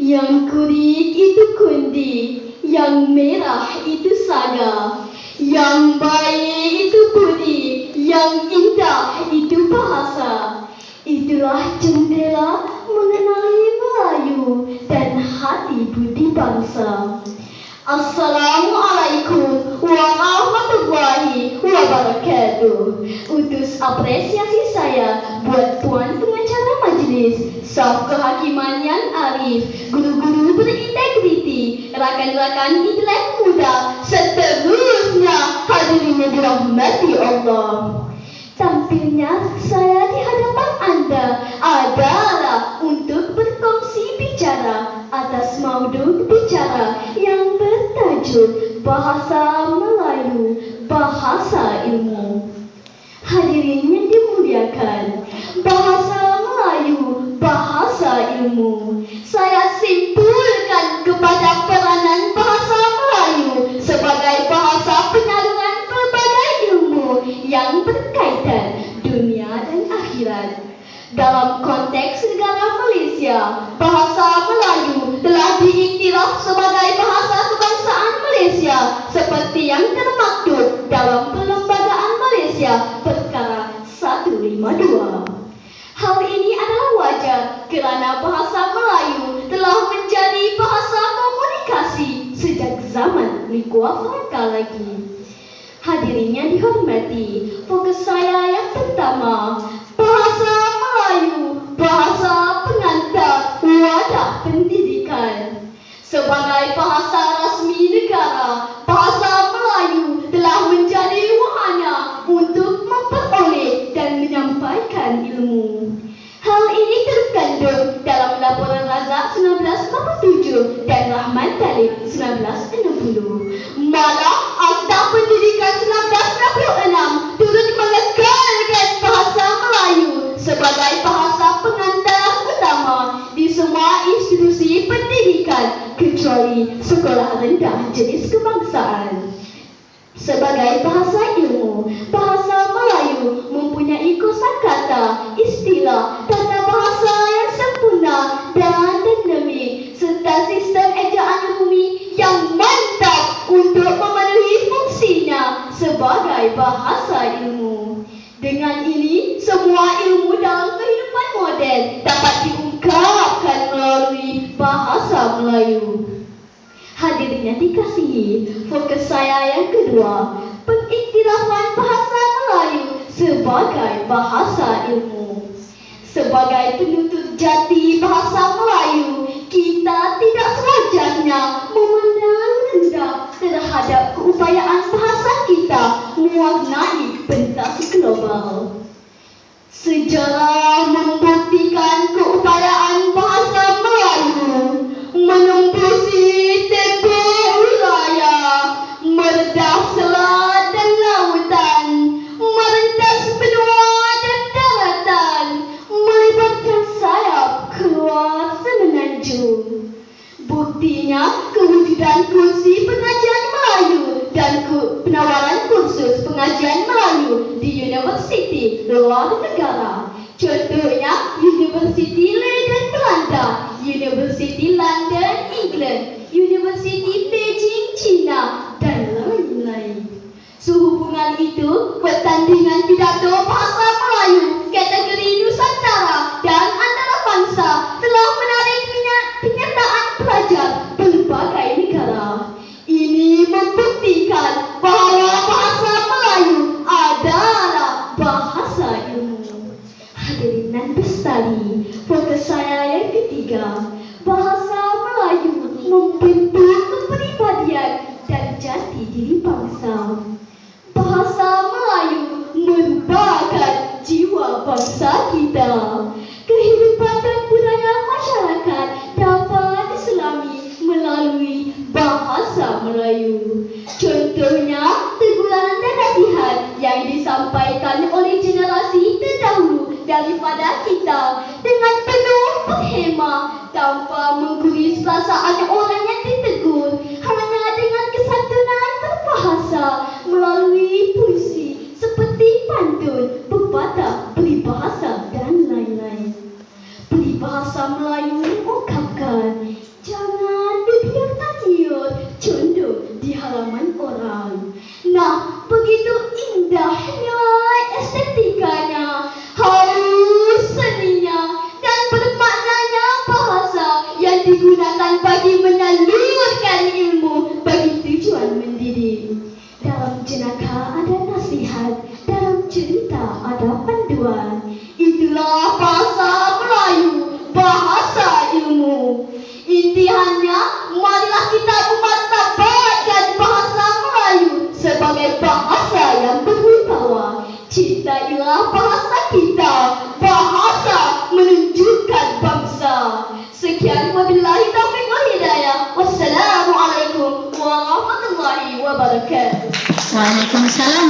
Yang kuning itu kundi, yang merah itu saga, yang baik itu budi, yang indah itu bahasa. Itulah jendela mengenali Melayu dan hati budi bangsa. Assalamualaikum warahmatullahi wabarakatuh. Utus apresiasi saya buat tuan pengacara majelis, staf kehakiman yang arif, guru-guru berintegriti, rakan-rakan intelek muda, seterusnya hadirin yang dirahmati Allah. Tampilnya saya di hadapan Anda adalah untuk berkongsi bicara atas maudhu bicara yang bertajuk Bahasa Melayu, Bahasa Ilmu. Hadirin yang dimuliakan, bahasa Melayu, bahasa ilmu. Saya simpulkan kepada peranan bahasa Melayu sebagai bahasa penyaluran berbagai ilmu yang berkaitan dunia dan akhirat. Dalam konteks negara Malaysia, bahasa Melayu telah diiktiraf sebagai bahasa kebangsaan Malaysia seperti yang termaktub dalam Perlembagaan Malaysia Perkara 152. Hal ini adalah wajar kerana bahasa Melayu telah menjadi bahasa komunikasi sejak zaman Likuah Franka lagi. Hadirin yang dihormati, fokus saya yang pertama, bahasa Melayu, bahasa pengantar wadah pendidikan. Sebagai bahasa rasmi negara, bahasa Melayu telah menjadi wahana untuk memperoleh dan menyampaikan ilmu. Hal ini terkandung dalam Laporan Razak 1947 dan Rahman Talib 1960. Malah Akta Pendidikan 1966 turut mengekalkan bahasa Melayu sebagai bahasa pengantar utama di semua institusi pendidikan kecuali sekolah rendah jenis kebangsaan. Sebagai bahasa ilmu, bahasa Melayu mempunyai kosakata, istilah, tata bahasa yang sempurna dan dinamik serta sistem ejaan rumi yang mantap untuk memenuhi fungsinya sebagai bahasa ilmu. Dengan ini, semua ilmu dalam kehidupan moden dapat diungkapkan melalui bahasa Melayu. Hadirin yang dikasihi, fokus saya yang kedua, pengiktirafan bahasa Melayu sebagai bahasa ilmu. Sebagai penuntut jati bahasa Melayu, kita tidak sewajarnya memandang rendah terhadap keupayaan bahasa kita mewarnai pentas global. Sejarah membuktikan keupayaan bahasa Melayu menembusi tempoh wilayah, meredah selat dan lautan, merentas benua dan daratan, melebarkan sayap keluar semenanjung. Buktinya kewujudan kursi pengajian Melayu dan penawaran kursus pengajian Melayu di universiti luar negara. Contohnya Universiti Leiden Belanda, Universiti London England, Universiti Beijing China dan lain-lain. Sehubungan itu, pertandingan pidato bahasa Melayu kategori Nusantara dan antarabangsa telah menarik penyertaan pelajar berbagai negara. Ini membuktikan bahawa bahasa Melayu adalah bahasa ilmu. Hadirin dan bestari, fokus saya yang ketiga, bahasa Melayu membentuk kepribadian dan jati diri bangsa. Bahasa Melayu merupakan jiwa bangsa kita. Kehidupan dan budaya masyarakat dapat diselami melalui bahasa Melayu. Contohnya, teguran dan nasihat yang disampaikan oleh generasi terdahulu daripada kita dengan penuh berhemah tanpa mengguris perasaan orang yang ditegur, hanya dengan kesantunan berbahasa melalui puisi seperti pantun, pepatah, peribahasa dan lain-lain. Peribahasa Melayu mengungkapkan kita ialah bahasa kita. Bahasa menunjukkan bangsa. Sekian, wabillahi taufiq wal hidayah. Wassalamualaikum warahmatullahi wabarakatuh. Waalaikumsalam.